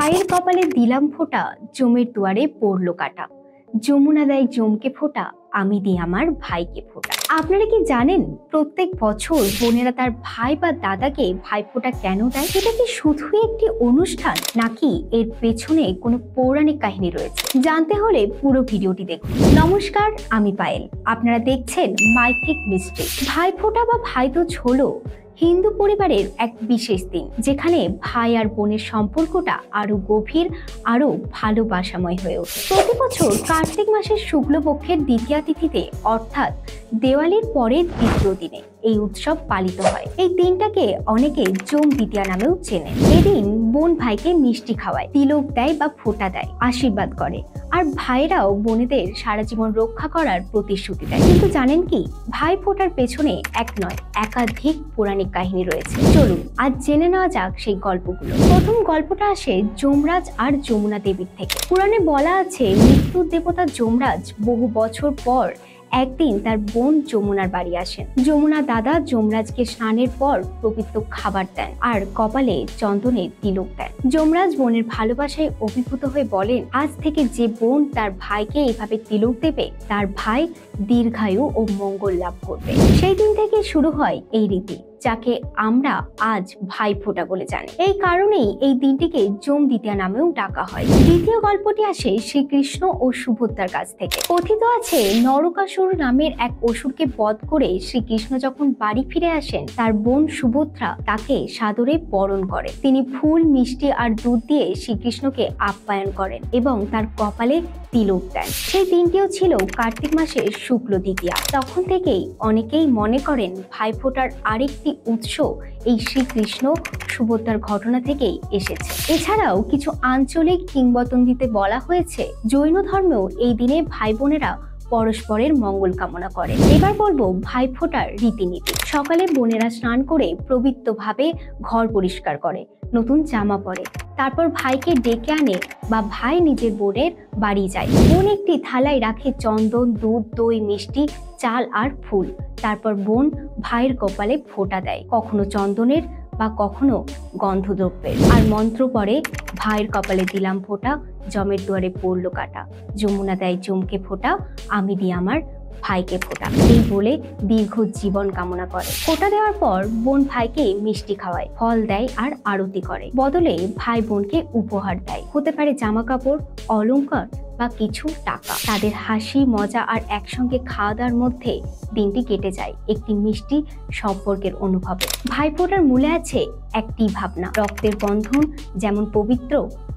ভাইয়ের কপালে দিলাম ফোঁটা, জমের দুয়ারে পড়লো কাটা। যমুনা দেয় জমকে ফোঁটা, আমি দিই আমার ভাইকে ফোঁটা। আপনারা কি জানেন প্রত্যেক বছর বোনেরা তার ভাই বা দাদাকে ভাইফোঁটা কেন দেয়? এটা কি শুধুই একটি অনুষ্ঠান, নাকি এর পেছনে কোনো পৌরাণিক কাহিনী রয়েছে? জানতে হলে পুরো ভিডিওটি দেখুন। নমস্কার, আমি পায়েল, আপনারা দেখছেন মাইথিক মিস্ট্রি। ভাইফোঁটা বা ভাইদুজ হলো হিন্দু পরিবারের এক বিশেষ দিন, যেখানে ভাই আর বোনের সম্পর্কটা আরো গভীর, আরো ভালোবাসাময় হয়ে ওঠে। প্রতি বছর কার্তিক মাসের শুক্লপক্ষের দ্বিতীয়া তিথিতে, অর্থাৎ দেওয়ালির পরের দ্বিতীয় দিনে এই উৎসব পালিত হয়। এই দিনটাকে অনেকে জম দ্বিতীয়া নামেও চেনে। এদিন বোন ভাইকে মিষ্টি খাওয়ায়, তিলক দেয় বা ফোঁটা দেয়, আশীর্বাদ করে, আর ভাইরাও বোনেদের সারা জীবন রক্ষা করার প্রতিশ্রুতি দেয়। কিন্তু জানেন কি, ভাই ফোঁটার পেছনে এক নয়, একাধিক পৌরাণিক কাহিনী রয়েছে। চলুন আজ জেনে নেওয়া যাক সেই গল্পগুলো। প্রথম গল্পটা আসে যমরাজ আর যমুনা দেবীর থেকে। পুরাণে বলা আছে, মৃত্যুর দেবতা যমরাজ বহু বছর পর একদিন তার বোন যমুনার বাড়ি আসেন। যমুনা দাদা যমরাজকে স্নানের পর পবিত্র খাবার দেন আর কপালে চন্দনের তিলক দেন। যমরাজ বোনের ভালোবাসায় অভিভূত হয়ে বলেন, আজ থেকে যে বোন তার ভাইকে এভাবে তিলক দেবে, তার ভাই দীর্ঘায়ু ও মঙ্গল লাভ করবে। সেই দিন থেকে শুরু হয় এই রীতি, যাকে আমরা আজ ভাইফোঁটা বলে জানি। এই কারণেই এই দিনটিকে জম দ্বিতীয়া নামেও ডাকা হয়। দ্বিতীয় গল্পটি আসে শ্রীকৃষ্ণ ও সুভদ্রার কাছ থেকে। কথিত আছে, নরকাসুর নামের এক অসুরকে বধ করে শ্রীকৃষ্ণ যখন বাড়ি ফিরে আসেন, তার বোন সুভদ্রা তাকে সাদরে বরণ করে। তিনি ফুল, মিষ্টি আর দুধ দিয়ে শ্রীকৃষ্ণকে আপ্যায়ন করেন এবং তার কপালে তিলক দেন। সেই দিনটিও ছিল কার্তিক মাসের শুক্ল দ্বিতীয়া। তখন থেকেই অনেকেই মনে করেন ভাইফোঁটার আরেকটি উৎস এই শ্রীকৃষ্ণ সুভদ্রার ঘটনা থেকেই এসেছে। এছাড়াও কিছু আঞ্চলিক কিংবদন্তিতে বলা হয়েছে, জৈন ধর্মেও এই দিনে ভাই বোনেরা পরস্পরের মঙ্গল কামনা করে। এবার বলবো ভাইফোঁটার রীতিনীতি। সকালে বোনেরা স্নান করে পবিত্রভাবে ঘর পরিষ্কার করে, নতুন জামা পরে, তারপর ভাইকে ডেকে আনে বা ভাই নিজের বোনের বাড়ি যায়। বোন একটি থালায় রাখে চন্দন, দুধ, দই, মিষ্টি, চাল আর ফুল। তারপর বোন ভাইয়ের কপালে ফোঁটা দেয়, কখনো চন্দনের বা কখনো গন্ধদ্রব্যের, আর মন্ত্র পড়ে, ভাইয়ের কপালে দিলাম ফোঁটা, জমের দুয়ারে পড়লো কাটা। যমুনা দেয় জমকে ফোঁটা, আমি দিই আমার ভাইকে ফোঁটা। এই বলে দীর্ঘ জীবন কামনা করে। ফোঁটা দেওয়ার পর বোন ভাইকে মিষ্টি খাওয়ায়, ফল দেয় আর আরতি করে। বদলে ভাই বোনকে উপহার দেয়, হতে পারে জামা কাপড়, অলংকার বা কিছু টাকা। তাদের হাসি, মজা আর একসঙ্গে খাওয়া দাওয়ার মধ্যে দিনটি কেটে যায় একটি মিষ্টি সম্পর্কের অনুভবে। ভাইফোঁটার মূলে আছে একটি ভাবনা, রক্তের বন্ধন যেমন পবিত্র,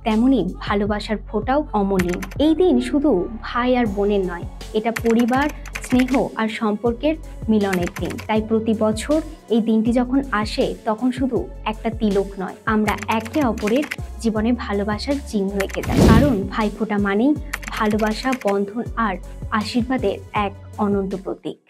তেমনি ভালোবাসার ফোঁটাও অমলিন। এই দিন শুধু ভাই আর বোনের নয়, এটা পরিবার, স্নেহ আর সম্পর্কের মিলনের দিন। তাই প্রতি বছর এই দিনটি যখন আসে, তখন শুধু একটা তিলক নয়, আমরা একে অপরের জীবনে ভালোবাসার চিহ্ন রেখে যাই। কারণ ভাইফোঁটা মানেই ভালোবাসা, বন্ধন আর আশীর্বাদের এক অনন্ত প্রতীক।